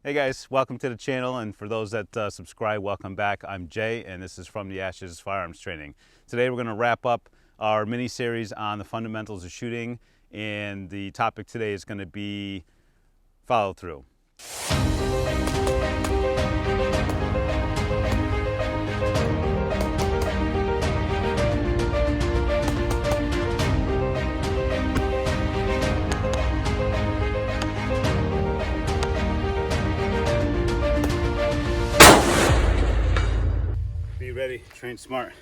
Hey guys, welcome to the channel, and for those that subscribe, welcome back. I'm Jay, and this is From the Ashes Firearms Training. Today we're going to wrap up our mini-series on the fundamentals of shooting, and the topic today is going to be follow-through. Be ready, train smart.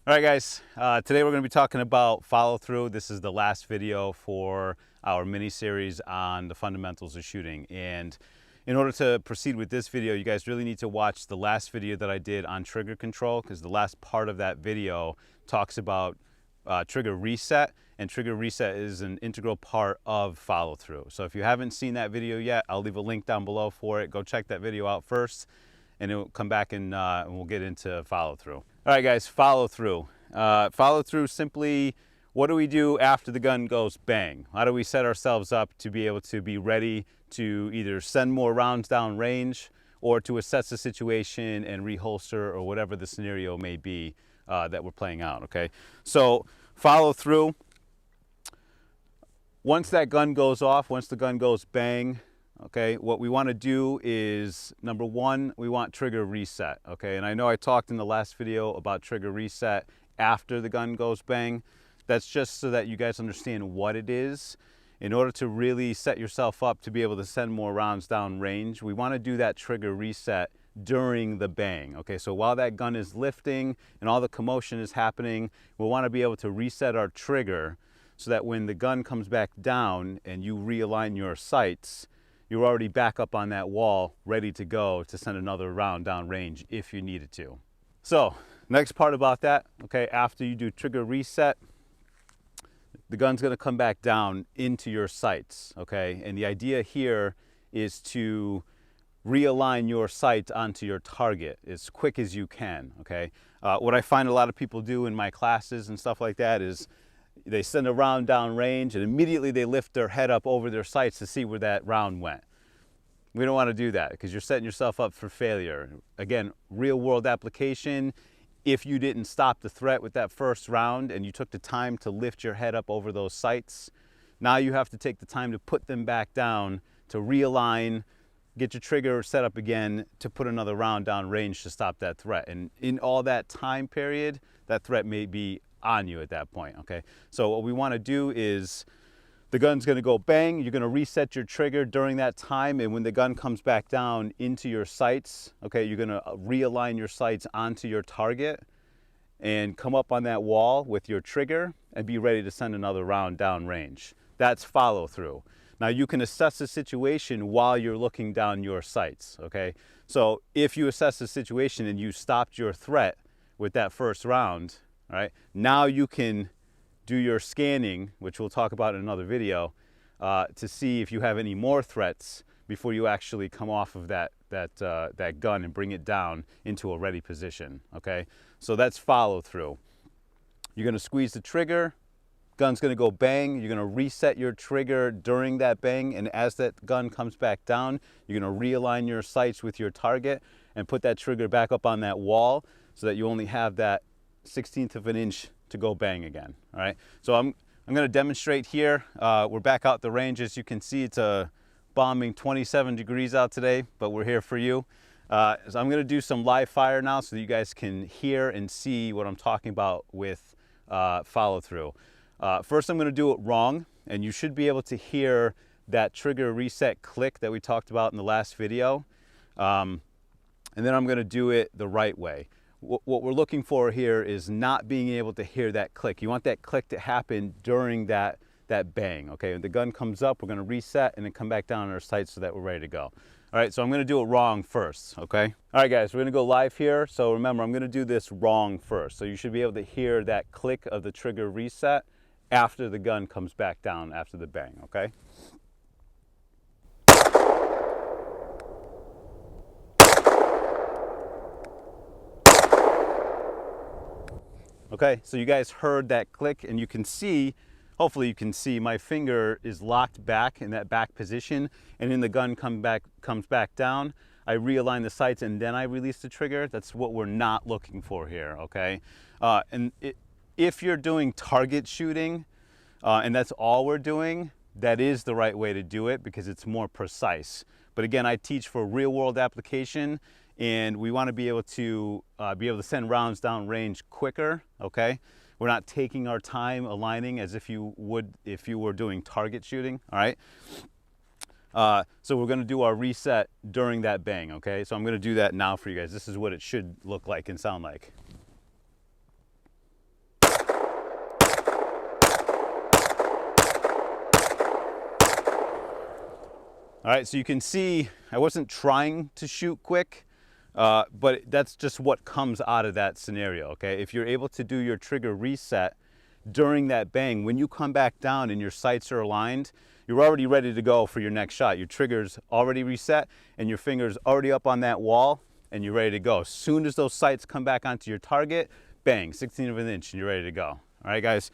All right guys, today we're going to be talking about follow-through. This is the last video for our mini-series on the fundamentals of shooting, and in order to proceed with this video, you guys really need to watch the last video that I did on trigger control, because the last part of that video talks about trigger reset, and trigger reset is an integral part of follow-through. So if you haven't seen that video yet, I'll leave a link down below for it. Go check that video out first, and it'll come back and we'll get into follow-through. All right guys, follow-through. Follow-through, simply, what do we do after the gun goes bang? How do we set ourselves up to be able to be ready to either send more rounds down range or to assess the situation and reholster, or whatever the scenario may be that we're playing out, okay? So follow-through, once that gun goes off, once the gun goes bang, okay, what we want to do is, number one, we want trigger reset, okay? And I know I talked in the last video about trigger reset after the gun goes bang. That's just so that you guys understand what it is. In order to really set yourself up to be able to send more rounds down range, we want to do that trigger reset during the bang, okay? So while that gun is lifting and all the commotion is happening, we'll want to be able to reset our trigger so that when the gun comes back down and you realign your sights, you're already back up on that wall, ready to go to send another round down range if you needed to. So, next part about that, okay, after you do trigger reset, the gun's gonna come back down into your sights, okay? And the idea here is to realign your sights onto your target as quick as you can, okay? What I find a lot of people do in my classes and stuff like that is they send a round down range and immediately they lift their head up over their sights to see where that round went. We don't want to do that because you're setting yourself up for failure. Again, real world application, if you didn't stop the threat with that first round and you took the time to lift your head up over those sights, now you have to take the time to put them back down, to realign, get your trigger set up again to put another round down range to stop that threat. And in all that time period, that threat may be on you at that point, okay? So what we want to do is, the gun's going to go bang, you're going to reset your trigger during that time, and when the gun comes back down into your sights, okay, you're going to realign your sights onto your target and come up on that wall with your trigger and be ready to send another round down range. That's follow through. Now you can assess the situation while you're looking down your sights, okay? So if you assess the situation and you stopped your threat with that first round, all right, now you can do your scanning, which we'll talk about in another video, to see if you have any more threats before you actually come off of that gun and bring it down into a ready position, okay? So that's follow through. You're gonna squeeze the trigger, gun's gonna go bang, you're gonna reset your trigger during that bang, and as that gun comes back down, you're gonna realign your sights with your target and put that trigger back up on that wall so that you only have that 1/16 of an inch to go bang again, all right? So I'm gonna demonstrate here. We're back out the range. As you can see, it's a bombing 27 degrees out today, but we're here for you. So I'm gonna do some live fire now so that you guys can hear and see what I'm talking about with follow through. First, I'm gonna do it wrong, and you should be able to hear that trigger reset click that we talked about in the last video. And then I'm gonna do it the right way. What we're looking for here is not being able to hear that click. You want that click to happen during that bang, okay? When the gun comes up, we're gonna reset and then come back down on our sights so that we're ready to go. All right, so I'm gonna do it wrong first, okay? All right, guys, we're gonna go live here. So remember, I'm gonna do this wrong first. So you should be able to hear that click of the trigger reset after the gun comes back down after the bang, okay? Okay, so you guys heard that click, and you can see hopefully you can see my finger is locked back in that back position, and then the gun comes back down. I realign the sights and then I release the trigger. That's what we're not looking for here, okay? If you're doing target shooting, and that's all we're doing, that is the right way to do it because it's more precise. But again, I teach for real world application, and we want to be able to send rounds down range quicker, okay? We're not taking our time aligning as if you would if you were doing target shooting, all right? So we're going to do our reset during that bang, okay? So I'm going to do that now for you guys. This is what it should look like and sound like. All right, so you can see I wasn't trying to shoot quick, but that's just what comes out of that scenario, okay? If you're able to do your trigger reset during that bang, when you come back down and your sights are aligned, you're already ready to go for your next shot. Your trigger's already reset and your finger's already up on that wall and you're ready to go. As soon as those sights come back onto your target, bang, 16th of an inch and you're ready to go. All right, guys,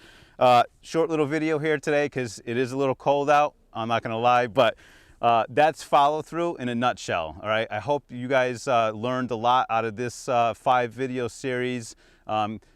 short little video here today because it is a little cold out, I'm not gonna lie, but that's follow through in a nutshell. All right, I hope you guys learned a lot out of this 5-video series.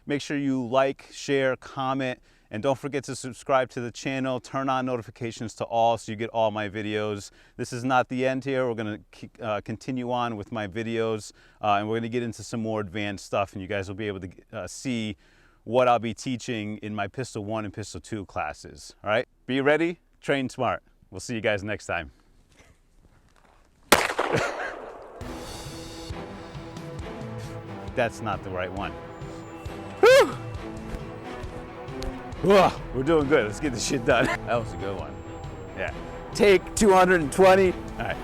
Make sure you like, share, comment, and don't forget to subscribe to the channel. Turn on notifications to all so you get all my videos. This is not the end here. We're going to continue on with my videos, and we're going to get into some more advanced stuff, and you guys will be able to see what I'll be teaching in my Pistol 1 and Pistol 2 classes. All right, be ready, train smart. We'll see you guys next time. That's not the right one. Whew. Whoa, we're doing good. Let's get this shit done. That was a good one. Yeah. Take 220. All right.